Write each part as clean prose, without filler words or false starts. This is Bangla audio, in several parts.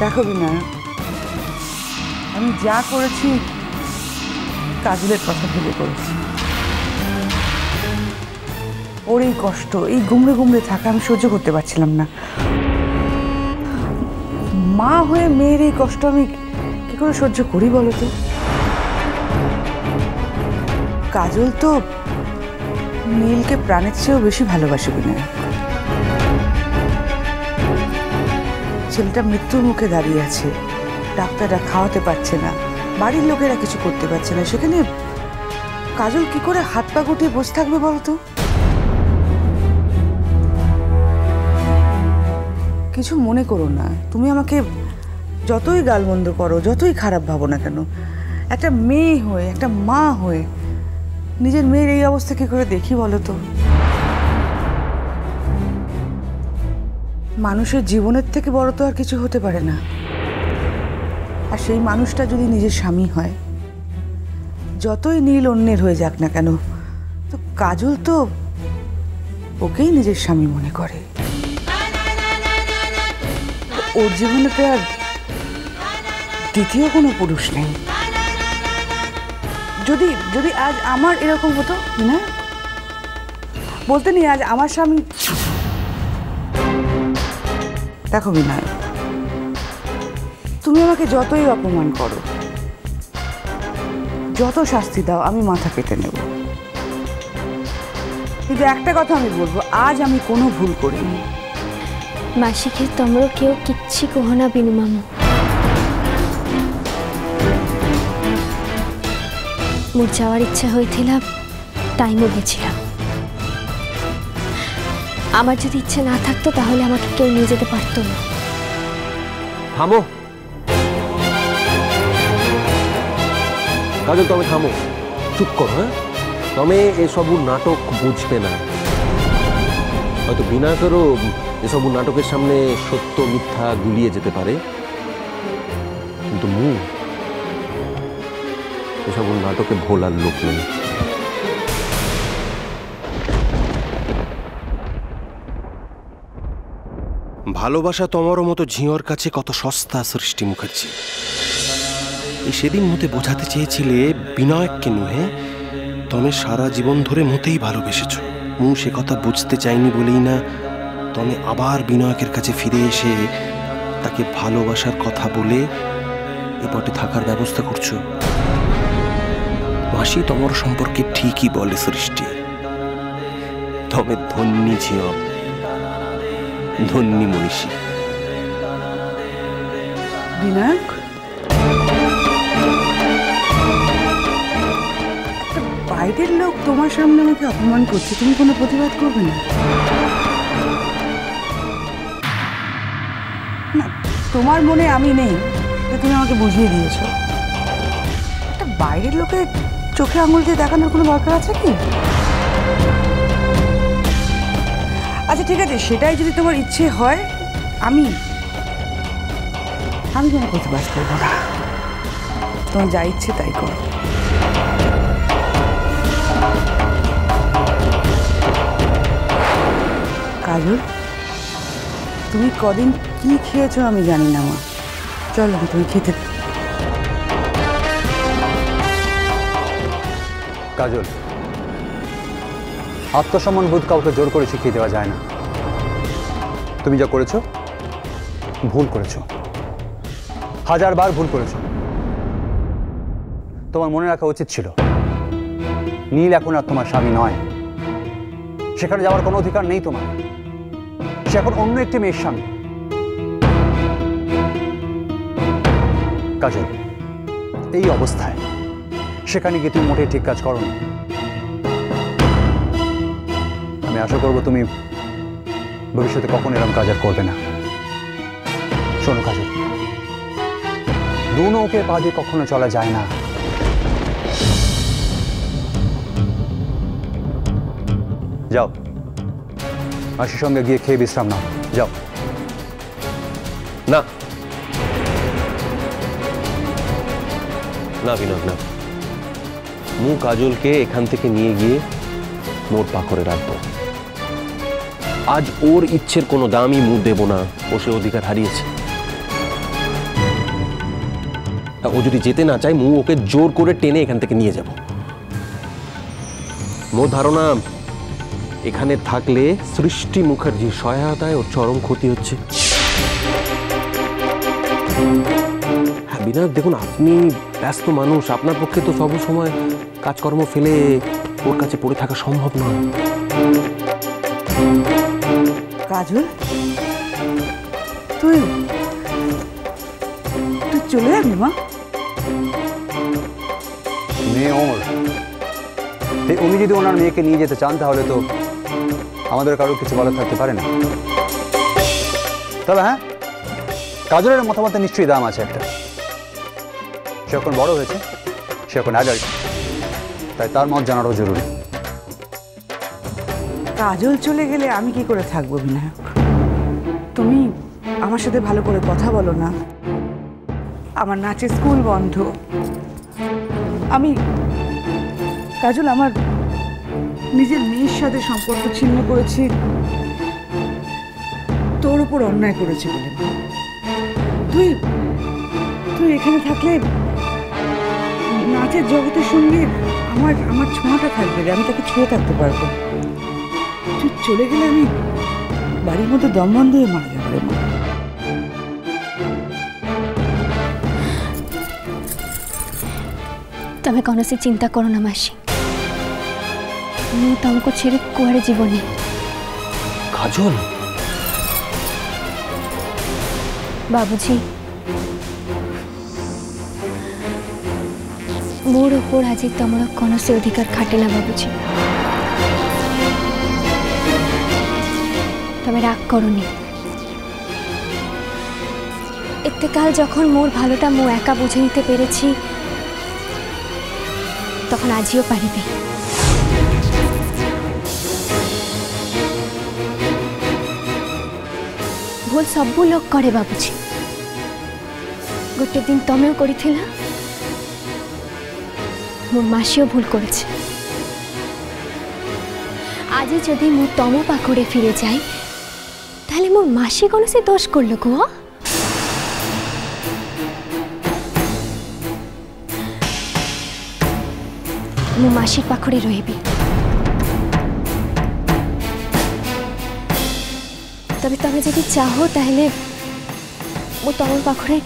দেখো বিনয়, আমি যা করেছি কাজলের কথা ভেবে করেছি। ওর এই কষ্ট, এই গুমড়ে গুমড়ে থাকা আমি সহ্য করতে পারছিলাম না। মা হয়ে মেয়ের এই কষ্ট আমি কি করে সহ্য করি বলো তো? কাজল তো নীলকে প্রাণের চেয়েও বেশি ভালোবাসে বিনয়। ছেলেটা মৃত্যুর মুখে দাঁড়িয়ে আছে, ডাক্তাররা খাওয়াতে পারছে না, বাড়ির লোকেরা কিছু করতে পারছে না, সেখানে কাজল কি করে হাত পা গুটিয়ে বসে থাকবে বলতো? কিছু মনে করো না, তুমি আমাকে যতই গালমন্দ করো, যতই খারাপ ভাবো না কেন, একটা মেয়ে হয়ে, একটা মা হয়ে নিজের মেয়ের এই অবস্থা কি করে দেখি বলো তো? মানুষের জীবনের থেকে বড় তো আর কিছু হতে পারে না। আর সেই মানুষটা যদি নিজের স্বামী হয়, যতই নীল অন্যের হয়ে যাক না কেন, তো কাজল তো ওকেই নিজের স্বামী মনে করে। ওর জীবনে তো আর দ্বিতীয় কোনো পুরুষ নেই। যদি যদি আজ আমার এরকম হতো না, বলতে নেই আজ আমার স্বামী। দেখো বিনয়, তুমি আমাকে যতই অপমান করো, যত শাস্তি দাও, আমি মাথা পেতে নেব। কিন্তু একটা কথা আমি বলবো, আজ আমি কোনো ভুল করিনি। মাসিকে তোমরা কেউ কিচ্ছি কহ না বিনু মামু। মোর যাওয়ার ইচ্ছা হয়েছিল, তাই মো গেছিলাম। আমার যদি ইচ্ছে না থাকতো তাহলে আমাকে কেউ নিয়ে যেতে পারতো না। থামো কাজল, তুমি থামো, চুপ করো। হ্যাঁ, তুমি এসবু নাটক বুঝবে না। হয়তো বিনয়কেরও এসবু নাটকের সামনে সত্য মিথ্যা গুলিয়ে যেতে পারে, কিন্তু এসবু নাটকে ভোলার লোক নেই। ভালোবাসা তোমারও মতো ঝিঁয়র কাছে কত সস্তা সৃষ্টি মুখার্জি। এই সেদিন মতে বোঝাতে চেয়েছিলে বিনয়ককে নহে, তুমি সারা জীবন ধরে মতেই ভালোবেসেছ। সে কথা বুঝতে চাইনি বলেই না তুমি আবার বিনয়কের কাছে ফিরে এসে তাকে ভালোবাসার কথা বলে এ পটে থাকার ব্যবস্থা করছো। মাসি তোমার সম্পর্কে ঠিকই বলে সৃষ্টি, তবে ধন্যী ঝিঁয়, ধন্যী মনীষী। বিনায়ক, বাইরের লোক তোমার সামনে আমাকে অপমান করছে, তুমি কোনো প্রতিবাদ করবে না? না, তোমার মনে আমি নেই, তুমি আমাকে বুঝিয়ে দিয়েছ। একটা বাইরের লোকে চোখে আঙুল দিয়ে দেখানোর কোনো দরকার আছে কি? আচ্ছা ঠিক আছে, সেটাই যদি তোমার ইচ্ছে হয়, আমি কোনো প্রতিবাদ করবো না। তোমার যা ইচ্ছে তাই করো। কাজল, তুমি কদিন কি খেয়েছো আমি জানি না মা। চলো তুমি খেতে। কাজল, আত্মসম্মান বোধ কাউকে জোর করে শিখিয়ে দেওয়া যায় না। তুমি যা করেছো ভুল করেছো, 1000 বার ভুল করেছো। তোমার মনে রাখা উচিত ছিল নীল এখন আর তোমার স্বামী নয়, সেখানে যাওয়ার কোনো অধিকার নেই তোমার। সে এখন অন্য একটি মেয়ের স্বামী। কাজল, এই অবস্থায় সেখানে গিয়ে তুমি মোটেই ঠিক কাজ করো না। আমি আশা করবো তুমি ভবিষ্যতে কখনো এরকম কাজ আর করবে না। শোনো কাজল, দু নৌকে পা দিয়ে কখনো চলা যায় না। যাও, মাসির সঙ্গে গিয়ে খেয়ে বিশ্রাম নাও, যাও। না না বিনোদ, না, কাজলকে এখান থেকে নিয়ে গিয়ে মোর পাকড়ে রাখবো। আজ ওর ইচ্ছের কোনো দামই দেব না, ও সে অধিকার হারিয়েছে। তা ও যদি যেতে না চায় মু ওকে জোর করে টেনে এখান থেকে নিয়ে যাব। মোর ধারণা এখানে থাকলে সৃষ্টি মুখার্জির সহায়তায় ওর চরম ক্ষতি হচ্ছে। হ্যাঁ বিনায়ক, দেখুন আপনি ব্যস্ত মানুষ, আপনার পক্ষে তো সব সময় কাজকর্ম ফেলে ওর কাছে পড়ে থাকা সম্ভব নয়। কাজল, তুই তুই চলে যাবি মা? মেয়ে ওর, উনি যদি ওনার মেয়েকে নিয়ে যেতে চান তাহলে তো আমাদের কারোর কিছু বলার থাকতে পারে না। তবে হ্যাঁ, কাজলের মতামতে নিশ্চয়ই দাম আছে একটা। সে এখন বড় হয়েছে, সে এখন অ্যাডাল্ট, তাই তার মত জানারও জরুরি। কাজল চলে গেলে আমি কি করে থাকবো বিনায়ক? তুমি আমার সাথে ভালো করে কথা বলো না। আমার নাচের স্কুল বন্ধ। আমি কাজল আমার নিজের মেয়ের সাথে সম্পর্ক ছিন্ন করেছি তোর উপর অন্যায় করেছি বলে। তুই তুই এখানে থাকলে নাচের জগতের সঙ্গে আমার আমার ছোঁয়াটা থাকবে রে, আমি তাকে ছুঁয়ে থাকতে পারবো। তুই চলে গেলে আমি বাড়ির মধ্যে দম বন্ধ হয়ে মারা যাবো রে মা। તમે કୌણસી ચિંતા કરો ના માસી, હું તમકો છેડે કુଆડે જીવની। কাজল, বাবুজি, মোর উপর আজি তমর কৌনসি অধিকার খাটে না বাবুজি। তুমি রাগ করনি। এতেকাল যখন মোর ভালোটা মো একা বুঝে নিতে পেরেছি, তখন আজিও পারিবে। ভুল সবু লোক করে বাবুজি। গোটে দিন তমেও করিথিলা, মোর মাসিও ভুল করেছে। আজি যদি মু তম পাখড়ে ফিরে যাই, তাহলে মোর মাসি কৌনসি দোষ করলো গো? মু মাসির পাখড়ে রহিবি। তবে তুমি যদি চাহো তাহলে মু তোমার পাখড়ে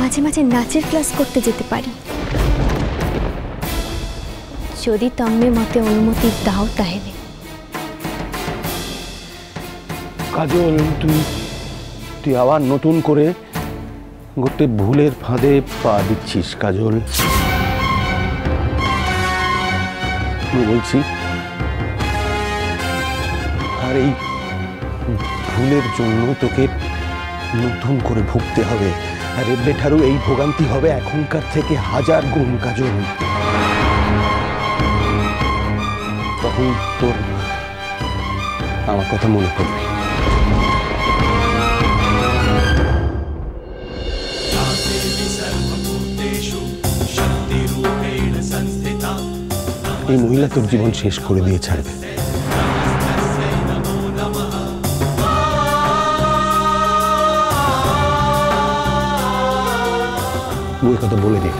মাঝে মাঝে নাচের ক্লাস করতে যেতে পারি, যদি তুমি মতে অনুমতি দাও তাহলে। কাজল, তুই আবার নতুন করে গোটে ভুলের ফাঁদে পা দিচ্ছিস কাজল। বলছি, আর এই ভুলের জন্য তোকে নতুন করে ভুগতে হবে। আর এর বেঠারও এই ভোগান্তি হবে এখনকার থেকে 1000 গুণ কাজল। তখন তোর আমার কথা মনে পড়বে। এই মহিলা তোর জীবন শেষ করে দিয়ে ছাড়বে। বই কথা বলে দেখ।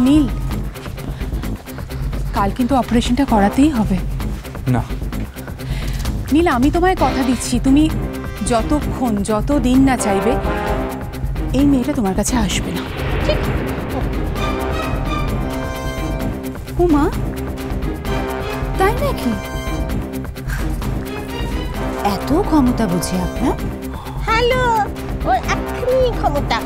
নীল, কাল কিন্তু অপারেশনটা করাতেই হবে। না নীল, আমি তোমায় কথা দিচ্ছি, তুমি যতক্ষণ যতদিন না চাইবে এই মেয়েটা তোমার কাছে আসবে না, ঠিক? উমা, তাই নাকি? এত ক্ষমতা বুঝি আপনার? হ্যালো, ওর এক্ষুনি ক্ষমতা।